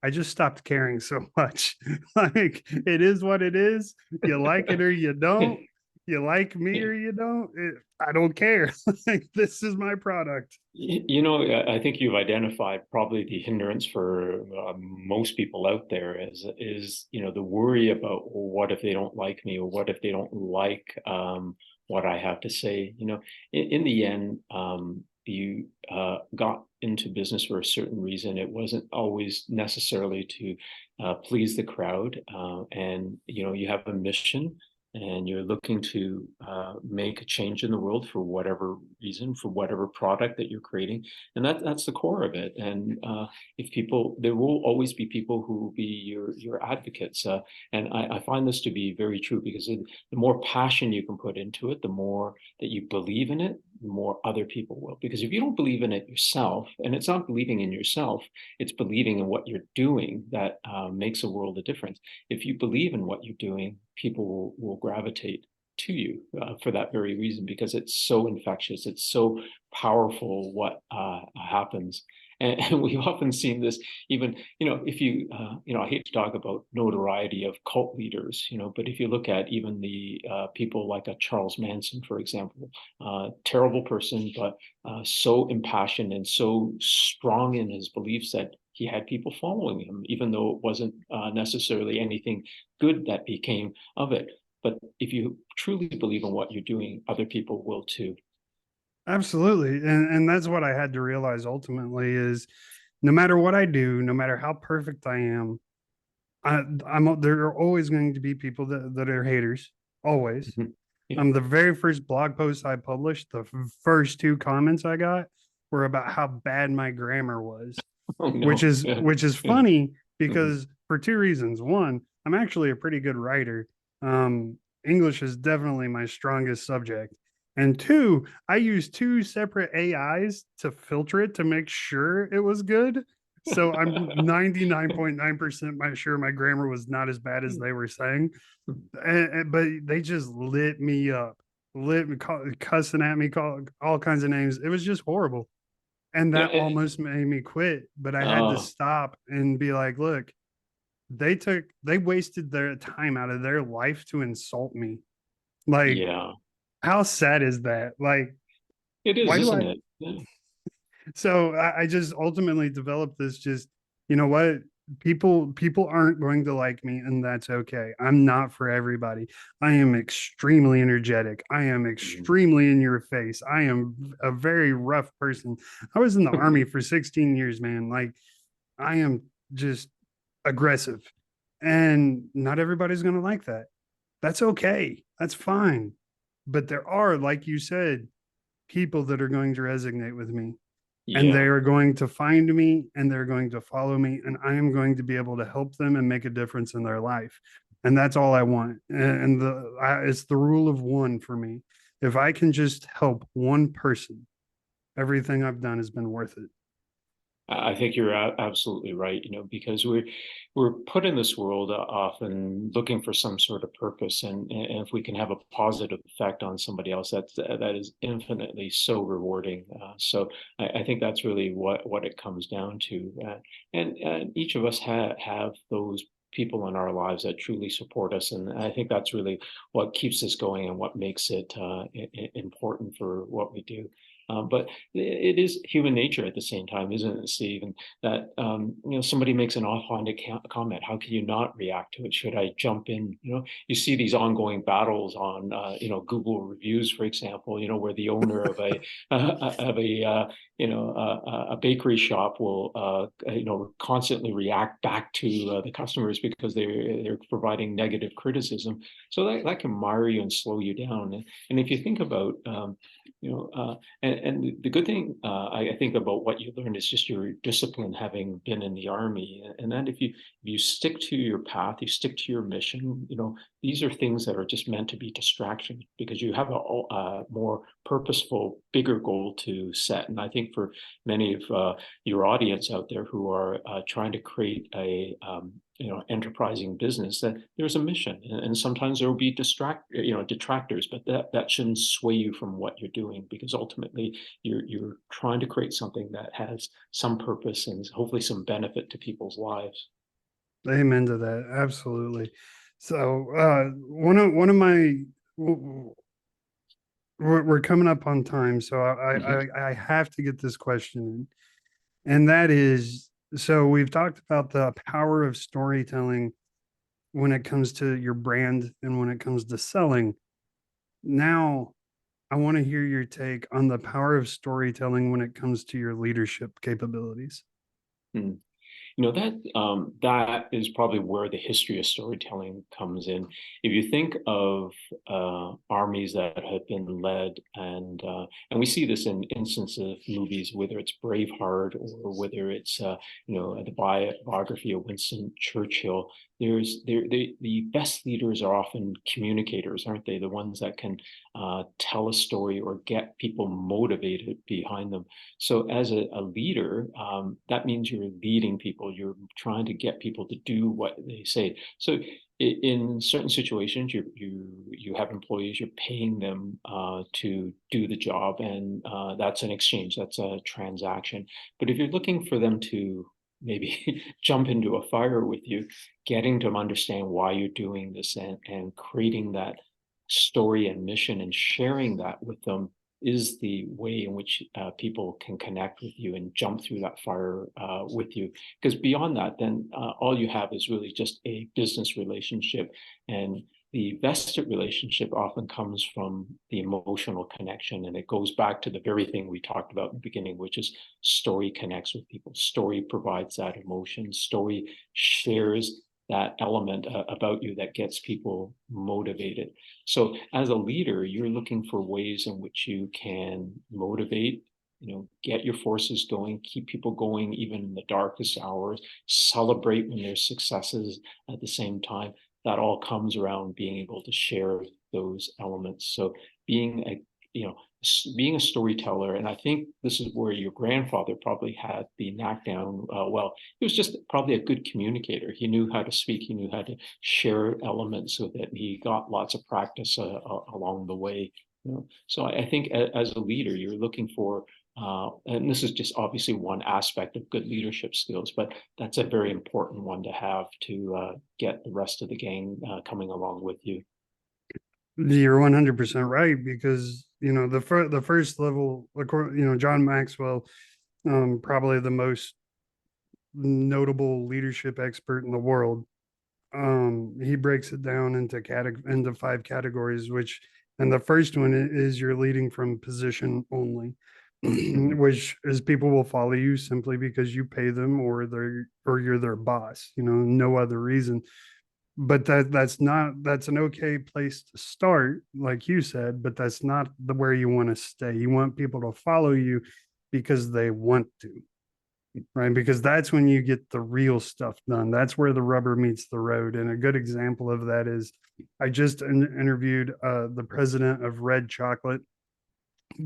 I just stopped caring so much. Like, it is what it is. You like it or you don't. You like me or you don't. I don't care. Like, this is my product. I think you've identified probably the hindrance for most people out there is the worry about, well, what if they don't like me, or what if they don't like what I have to say. In the end, you got into business for a certain reason. It wasn't always necessarily to please the crowd, and you have a mission, and you're looking to make a change in the world for whatever reason, for whatever product that you're creating, and that's the core of it. And if people, there will always be people who will be your advocates, and I find this to be very true, because the more passion you can put into it, the more that you believe in it, the more other people will. Because if you don't believe in it yourself, and it's not believing in yourself, it's believing in what you're doing that makes a world of difference. If you believe in what you're doing, people will gravitate to you for that very reason, because it's so infectious, it's so powerful what happens. And we've often seen this, even, if you, I hate to talk about notoriety of cult leaders, but if you look at even the people like a Charles Manson, for example, terrible person, but so impassioned and so strong in his beliefs that he had people following him, even though it wasn't necessarily anything good that became of it. But if you truly believe in what you're doing, other people will too. Absolutely. And that's what I had to realize ultimately is no matter what I do, no matter how perfect I am, there are always going to be people that are haters. Always. Mhm. Yeah. The very first blog post I published, the first two comments I got were about how bad my grammar was, Oh which no. is Yeah. which is Yeah. funny Mhm. because for two reasons. One, I'm actually a pretty good writer. English is definitely my strongest subject. And two, I used two separate AIs to filter it to make sure it was good. So I'm 99.9% sure my grammar was not as bad as they were saying. But they just lit me up, lit me, cussing at me, call all kinds of names. It was just horrible. And Yeah. that almost made me quit, but I had to Uh, stop and be like, look, they wasted their time out of their life to insult me. Like, yeah. how sad is that? Like, It is, why do isn't I? it? Yeah. So I just ultimately developed this, just, you know what? People aren't going to like me, and that's okay. I'm not for everybody. I am extremely energetic. I am Mhm. extremely in your face. I am a very rough person. I was in the army for 16 years, man. Like, I am just aggressive. And not everybody's going to like that. That's okay. That's fine. But there are, like you said, people that are going to resonate with me, and they Yeah. are going to find me and they're going to follow me, and I am going to be able to help them and make a difference in their life. And that's all I want. And it's the rule of one for me. If I can just help one person, everything I've done has been worth it. I think you're absolutely right, because we're put in this world often looking for some sort of purpose, and if we can have a positive effect on somebody else, that is infinitely so rewarding. So I think that's really what it comes down to, and each of us have those people in our lives that truly support us, and I think that's really what keeps us going and what makes it important for what we do. But it is human nature at the same time, isn't it, Steve? And that somebody makes an offhanded comment. How can you not react to it? Should I jump in? You see these ongoing battles on Google reviews, for example. Where the owner of a bakery shop will constantly react back to the customers because they're providing negative criticism. So that can mire you and slow you down. And if you think about And the good thing I think about what you learned is just your discipline, having been in the army, and then if you stick to your path, you stick to your mission. These are things that are just meant to be distraction because you have a more purposeful, bigger goal to set. And I think for many of your audience out there who are trying to create a enterprising business, that there's a mission, and sometimes there will be detractors, but that shouldn't sway you from what you're doing, because ultimately you're trying to create something that has some purpose and hopefully some benefit to people's lives. Amen to that. Absolutely. So, one of my, we're coming up on time, so Mhm. I have to get this question in, and that is, so we've talked about the power of storytelling when it comes to your brand and when it comes to selling. Now, I want to hear your take on the power of storytelling when it comes to your leadership capabilities. Mm. That is probably where the history of storytelling comes in. If you think of armies that have been led, and we see this in instances of movies, whether it's Braveheart or whether it's the biography of Winston Churchill. The best leaders are often communicators, aren't they? The ones that can tell a story or get people motivated behind them. So as a leader, that means you're leading people. You're trying to get people to do what they say. So in certain situations, you have employees. You're paying them to do the job, and that's an exchange. That's a transaction. But if you're looking for them to maybe jump into a fire with you, getting them to understand why you're doing this, and creating that story and mission and sharing that with them is the way in which people can connect with you and jump through that fire with you. Because beyond that, then all you have is really just a business relationship. And the vested relationship often comes from the emotional connection. And it goes back to the very thing we talked about in the beginning, which is story connects with people. Story provides that emotion. Story shares that element about you that gets people motivated. So as a leader, you're looking for ways in which you can motivate, get your forces going, keep people going even in the darkest hours, celebrate when there's successes at the same time. That all comes around being able to share those elements. So being a, you know, being a storyteller, and I think this is where your grandfather probably had the knack down well. He was just probably a good communicator. He knew how to speak. He knew how to share elements so that he got lots of practice along the way. So I think as a leader, you're looking for, and this is just obviously one aspect of good leadership skills, but that's a very important one to have to get the rest of the gang coming along with you. You're 100% right, because the first level, John Maxwell, probably the most notable leadership expert in the world. He breaks it down into five categories, which, and the first one is you're leading from position only, Mhm. which is people will follow you simply because you pay them, or you're their boss, no other reason. But that's an okay place to start, like you said, but that's not the where you want to stay. You want people to follow you because they want to, right? Because that's when you get the real stuff done. That's where the rubber meets the road. And a good example of that is I just interviewed the president of Red Chocolate,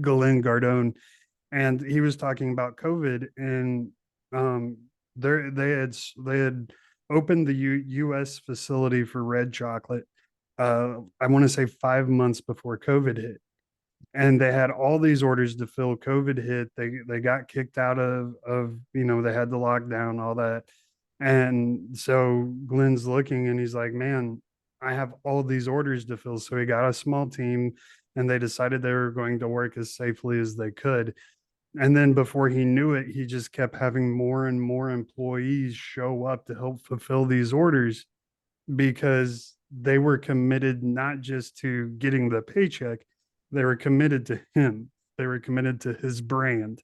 Galen Gardone, and he was talking about COVID, and um, they had opened the U.S. facility for Red Chocolate. I want to say 5 months before COVID hit, and they had all these orders to fill. COVID hit. They got kicked out of they had the lockdown, all that. And so Glenn's looking and he's like, man, I have all these orders to fill. So he got a small team, and they decided they were going to work as safely as they could. And then before he knew it, he just kept having more and more employees show up to help fulfill these orders, because they were committed not just to getting the paycheck, they were committed to him. They were committed to his brand.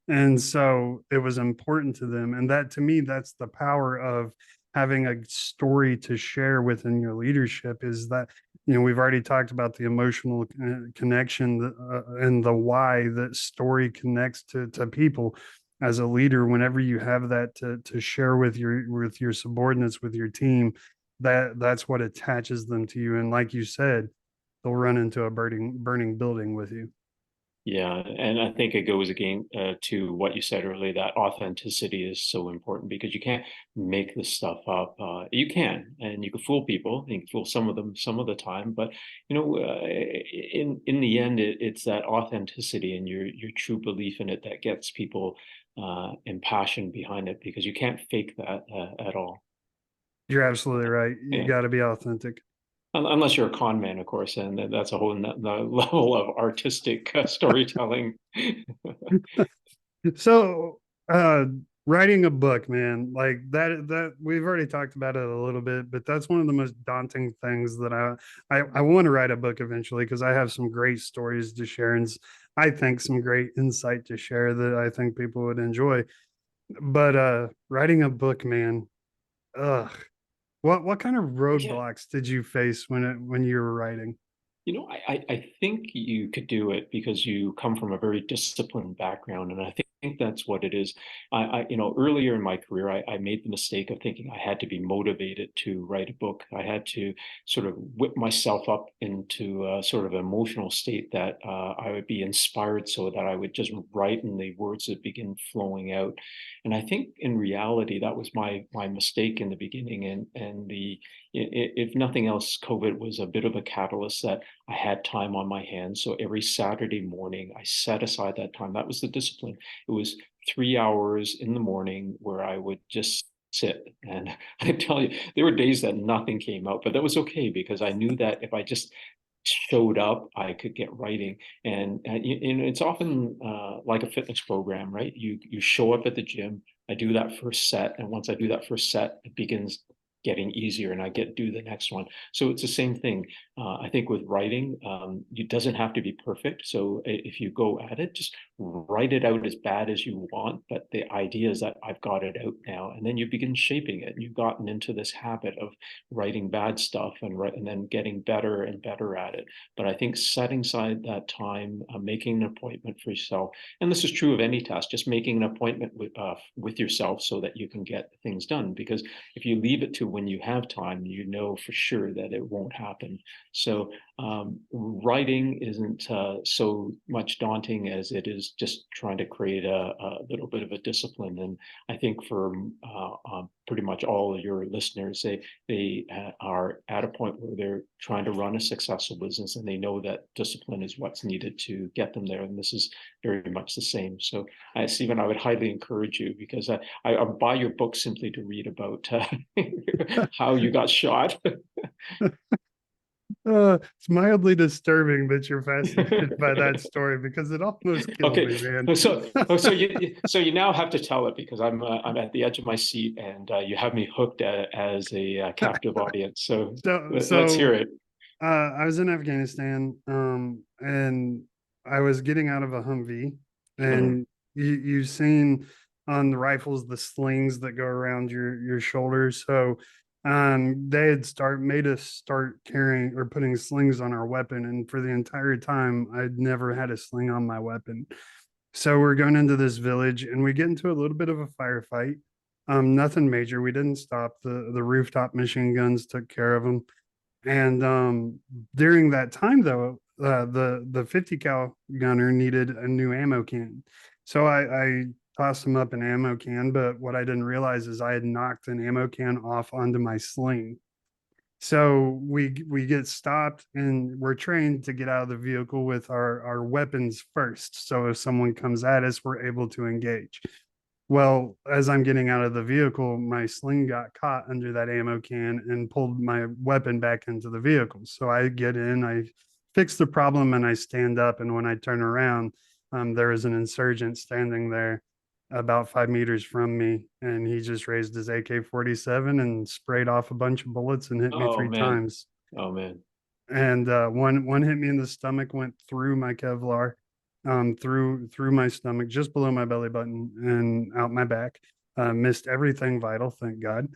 And so it was important to them. And that, to me, that's the power of having a story to share within your leadership, is that we've already talked about the emotional connection, and the why that story connects to people. As a leader, whenever you have that to share with your subordinates, with your team, that's what attaches them to you. And like you said, they'll run into a burning building with you. Yeah, and I think it goes again to what you said earlier, that authenticity is so important because you can't make this stuff up. You can, and you can fool people. You can fool some of them some of the time, but in the end, it's that authenticity and your true belief in it that gets people impassioned behind it because you can't fake that at all. You're absolutely right. You Yeah. got to be authentic. Unless you're a con man, of course, and that's a whole level of artistic storytelling. So, uh, writing a book, man, like that we've already talked about it a little bit, but that's one of the most daunting things that I want to write a book eventually because I have some great stories to share, and I think some great insight to share that I think people would enjoy. But writing a book, man, ugh, what kind of Yeah. roadblocks did you face when you were writing? I think you could do it because you come from a very disciplined background, and I think that's what it is. Earlier in my career, I made the mistake of thinking I had to be motivated to write a book. I had to sort of whip myself up into a sort of emotional state that I would be inspired so that I would just write and the words would begin flowing out. And I think in reality, that was my mistake in the beginning, and if nothing else, COVID was a bit of a catalyst that I had time on my hands. So every Saturday morning, I set aside that time. That was the discipline. It was 3 hours in the morning where I would just sit. And I tell you, there were days that nothing came out, but that was okay because I knew that if I just showed up, I could get writing. And it's often like a fitness program, right? You show up at the gym. I do that first set, and once I do that first set, it begins getting easier, and I get do the next one. So it's the same thing. I think with writing, it doesn't have to be perfect. So if you go at it, just write it out as bad as you want. But the idea is that I've got it out now, and then you begin shaping it. And you've gotten into this habit of writing bad stuff and then getting better and better at it. But I think setting aside that time, making an appointment for yourself, and this is true of any task, just making an appointment with yourself so that you can get things done. Because if you leave it to when you have time, you know for sure that it won't happen. So writing isn't so much daunting as it is just trying to create a little bit of a discipline. And I think for pretty much all of your listeners, they are at a point where they're trying to run a successful business, and they know that discipline is what's needed to get them there. And this is very much the same. So, Stephen, I would highly encourage you because I buy your book simply to read about how you got shot. It's mildly disturbing that you're fascinated by that story because it almost killed me, Okay, man. so you now have to tell it because I'm at the edge of my seat and you have me hooked as a captive audience. So so let's hear so it. I was in Afghanistan, and I was getting out of a Humvee, Mm. and you've seen on the rifles the slings that go around your shoulders. So, they had made us start carrying or putting slings on our weapon, and for the entire time, I'd never had a sling on my weapon. So we're going into this village, and we get into a little bit of a firefight. Nothing major. We didn't stop. The rooftop machine guns took care of them. And during that time, though, the 50 cal gunner needed a new ammo can, so I tossed him up an ammo can. But what I didn't realize is I had knocked an ammo can off onto my sling. So we get stopped, and we're trained to get out of the vehicle with our weapons first. So if someone comes at us, we're able to engage. Well, as I'm getting out of the vehicle, my sling got caught under that ammo can and pulled my weapon back into the vehicle. So I get in, I fix the problem, and I stand up. And when I turn around, there is an insurgent standing there about 5 meters from me. And he just raised his AK-47 and sprayed off a bunch of bullets and hit me Oh three man. times. Oh man. And one hit me in the stomach, went through my Kevlar, through my stomach, just below my belly button and out my back. Missed everything vital, thank God.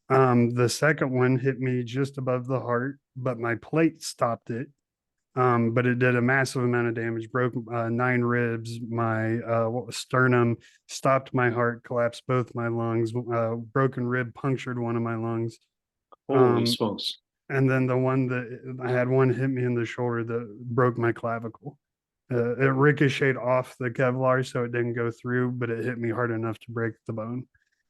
The second one hit me just above the heart, but my plate stopped it. But it did a massive amount of damage, broke 9 ribs, my sternum, stopped my heart, collapsed both my lungs, broken rib punctured one of my lungs. Holy Um, smokes. and then the one that I had one hit me in the shoulder that broke my clavicle. It ricocheted off the Kevlar, so it didn't go through, but it hit me hard enough to break the bone.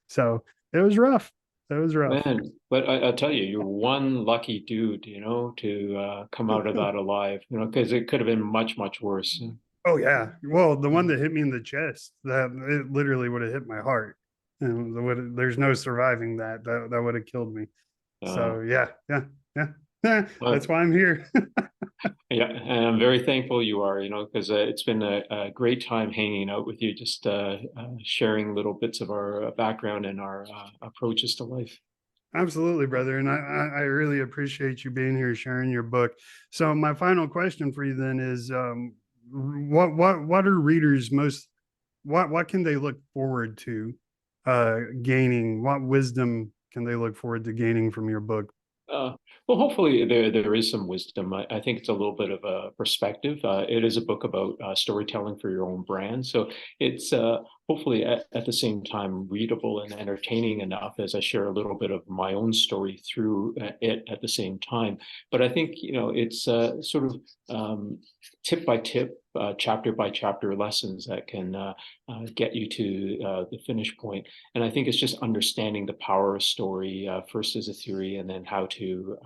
So it was rough. It was rough. Man, but I'll tell you, you're one lucky dude, to come out of that alive, because it could have been much, much worse. Oh yeah. Well, the one that hit me in the chest, that it literally would have hit my heart. And there's no surviving that. That would have killed me. Uh, So yeah, yeah, yeah. That's well, why I'm here. yeah, and I'm very thankful you are, because it's been a great time hanging out with you, just sharing little bits of our background and our approaches to life. Absolutely, brother. And I really appreciate you being here sharing your book. So my final question for you then is what are readers most what can they look forward to gaining? What wisdom can they look forward to gaining from your book? Uh, well, hopefully there is some wisdom. I think it's a little bit of a perspective. It is a book about storytelling for your own brand, so it's hopefully at the same time readable and entertaining enough as I share a little bit of my own story through it at the same time. But I think it's sort of tip by tip, chapter by chapter lessons that can get you to the finish point. And I think it's just understanding the power of story first as a theory, and then how to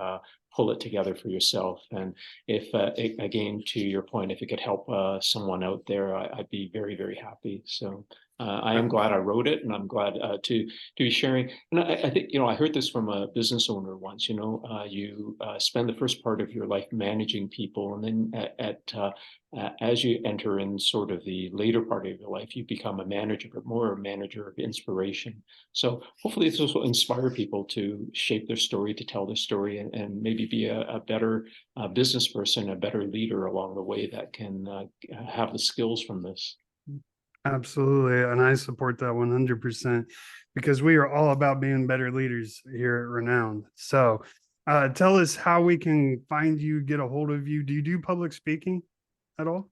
pull it together for yourself. And if, again, to your point, if it could help someone out there, I'd be very, very happy. So I am glad I wrote it, and I'm glad to be sharing. And I think, I heard this from a business owner once. You spend the first part of your life managing people, and then as you enter in sort of the later part of your life, you become a manager, but more a manager of inspiration. So hopefully this will inspire people to shape their story, to tell their story, and maybe be a better business person, a better leader along the way that can have the skills from this. Absolutely. And I support that 100% because we are all about being better leaders here at Renowned. So tell us how we can find you, get a hold of you. Do you do public speaking at all?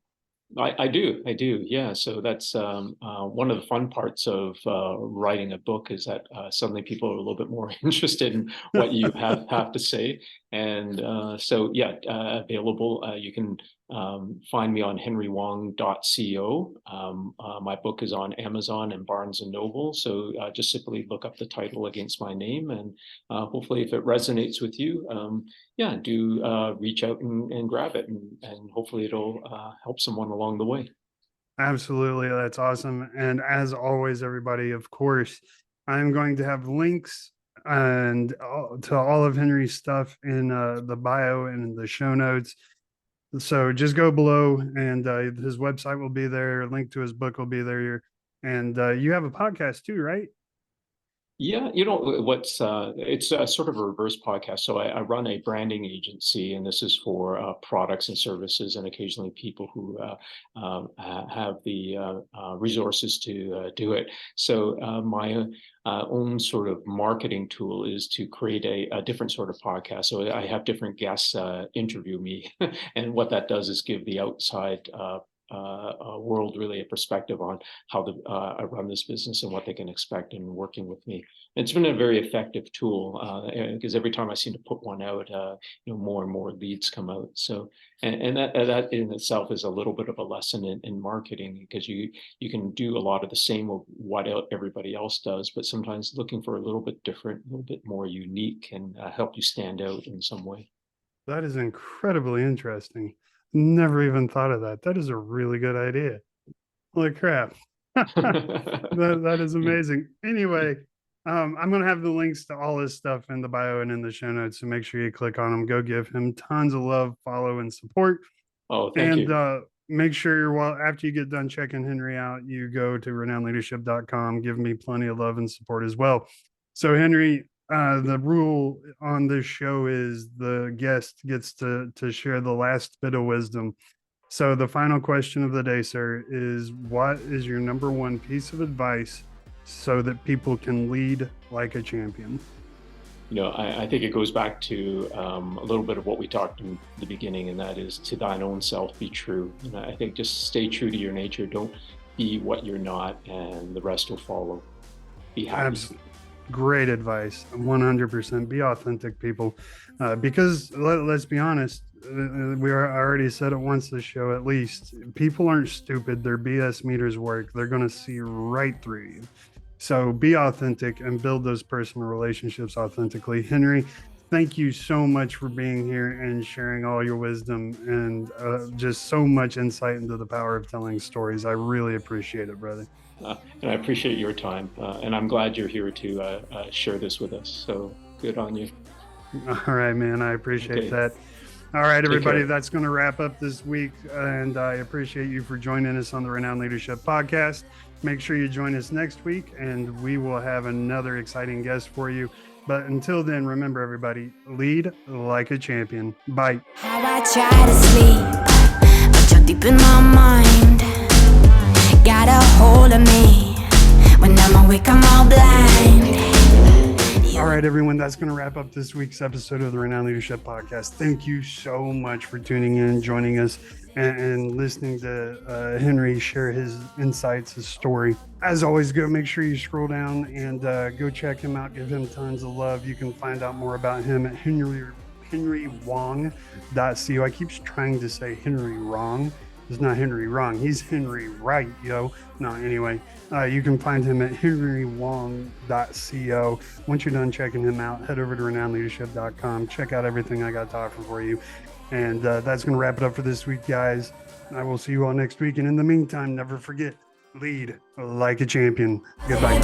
I do. Yeah. So that's one of the fun parts of writing a book is that suddenly people are a little bit more interested in what you have to say. And so, yeah, available. You can find me on henrywong.co. My book is on Amazon and Barnes and Noble. So just simply look up the title against my name, and hopefully, if it resonates with you, yeah, do reach out and grab it, and hopefully it'll help someone along the way. Absolutely. That's awesome. And as always, everybody, of course, I'm going to have links and to all of Henry's stuff in the bio and in the show notes. So just go below, and his website will be there. A link to his book will be there. And you have a podcast too, right? Yeah, what's it's a sort of a reverse podcast. So I run a branding agency, and this is for products and services, and occasionally people who have the resources to do it. So my own sort of marketing tool is to create a different sort of podcast. So I have different guests interview me, and what that does is give the outside world really a perspective on how I run this business and what they can expect in working with me. It's been a very effective tool because every time I seem to put one out, more and more leads come out. So, and that in itself is a little bit of a lesson in marketing, because you can do a lot of the same of what everybody else does, but sometimes looking for a little bit different, a little bit more unique can help you stand out in some way. That is incredibly interesting. Never even thought of that. That is a really good idea. Holy crap. That is amazing. Anyway, I'm gonna have the links to all his stuff in the bio and in the show notes. So make sure you click on them. Go give him tons of love, follow, and support. Oh, thank And you. make sure you're after you get done checking Henry out, you go to renownedleadership.com. Give me plenty of love and support as well. So Henry, the rule on this show is the guest gets to share the last bit of wisdom. So the final question of the day, sir, is what is your number one piece of advice so that people can lead like a champion? I think it goes back to a little bit of what we talked in the beginning, and that is to thine own self be true. And I think just stay true to your nature. Don't be what you're not, and the rest will follow. Be happy. Great advice. 100%. Be authentic, people. Because let's be honest, I already said it once this show at least. People aren't stupid. Their BS meters work. They're going to see right through you. So be authentic and build those personal relationships authentically. Henry, thank you so much for being here and sharing all your wisdom and just so much insight into the power of telling stories. I really appreciate it, brother. And I appreciate your time. And I'm glad you're here to share this with us. So good on you. All right, man. I appreciate that. All right, everybody, that's going to wrap up this week. And I appreciate you for joining us on the Renowned Leadership Podcast. Make sure you join us next week, and we will have another exciting guest for you. But until then, remember, everybody, lead like a champion. Bye. How I try to sleep, but you're deep in my mind. Got a hold of me. When I'm awake, I'm all blind. All right, everyone, that's going to wrap up this week's episode of the Renowned Leadership Podcast. Thank you so much for tuning in, joining us, and listening to Henry share his insights, his story. As always, make sure you scroll down and go check him out. Give him tons of love. You can find out more about him at henrywong.co. I keep trying to say Henry wrong. It's not Henry wrong. He's Henry right, yo. No, anyway, you can find him at henrywong.co. Once you're done checking him out, head over to renownedleadership.com. Check out everything I got to offer for you. And that's going to wrap it up for this week, guys. I will see you all next week. And in the meantime, never forget, lead like a champion. Goodbye.